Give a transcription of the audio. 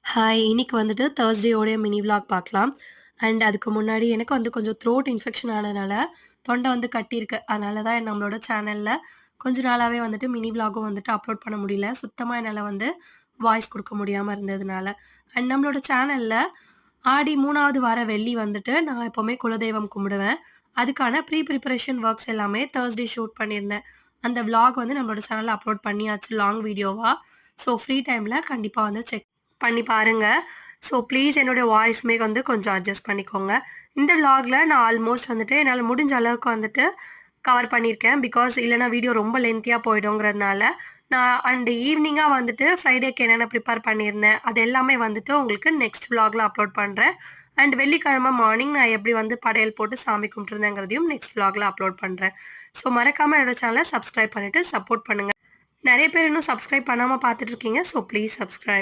Hi! இன்னைக்கு வந்துட்டு தேர்ஸ்டேயோடைய mini vlog பார்க்கலாம். அண்ட் அதுக்கு முன்னாடி எனக்கு வந்து கொஞ்சம் த்ரோட் இன்ஃபெக்ஷன் ஆனதுனால, தொண்டை வந்து கட்டியிருக்கு. அதனால தான் நம்மளோட சேனல்ல கொஞ்ச நாளாவே வந்துட்டு மினி விளாகும் வந்துட்டு அப்லோட் பண்ண முடியல. சுத்தமா என்னால வந்து வாய்ஸ் குடுக்க முடியாம இருந்ததுனால. அண்ட் நம்மளோட சேனல்ல ஆடி 3வது வார வெள்ளி வந்துட்டு நான் எப்பவுமே குலதெய்வம் கும்பிடுவேன். அதுக்கான ப்ரிப்பரேஷன் ஒர்க்ஸ் எல்லாமே தேர்ஸ்டே ஷூட் பண்ணியிருந்தேன். அந்த விளாக் வந்து நம்மளோட சேனல்ல அப்லோட் பண்ணியாச்சு லாங் வீடியோவா. ஸோ ஃப்ரீ டைம்ல கண்டிப்பா வந்து செக் பண்ணி பாருங்க. ஸோ ப்ளீஸ் என்னுடைய வாய்ஸ்மே வந்து கொஞ்சம் அட்ஜஸ்ட் பண்ணிக்கோங்க. இந்த விளாக்ல நான் ஆல்மோஸ்ட் வந்துட்டு என்னால முடிஞ்ச அளவுக்கு வந்துட்டு கவர் பண்ணியிருக்கேன். பிகாஸ் இல்லன்னா வீடியோ ரொம்ப லென்த்தியா போயிடுங்கிறதுனால, நான் அண்ட் ஈவினிங்கா வந்துட்டு ஃப்ரைடேக்கு என்னென்ன ப்ரிப்பேர் பண்ணியிருந்தேன், அது எல்லாமே வந்துட்டு உங்களுக்கு நெக்ஸ்ட் விளாக்ல அப்லோட் பண்றேன். அண்ட் வெள்ளிக்கிழமை மார்னிங் நான் எப்படி வந்து படையல் போட்டு சாமி கும்பிட்டுருந்தேங்கிறதையும் நெக்ஸ்ட் விளாக்ல அப்லோட் பண்றேன். ஸோ மறக்காம என்னோட சேனல சப்ஸ்கிரைப் பண்ணிட்டு சப்போர்ட் பண்ணுங்க. நெறைய பேர் இன்னும் சப்ஸ்கிரைப் பண்ணாம பார்த்துட்டு இருக்கீங்க. So please subscribe.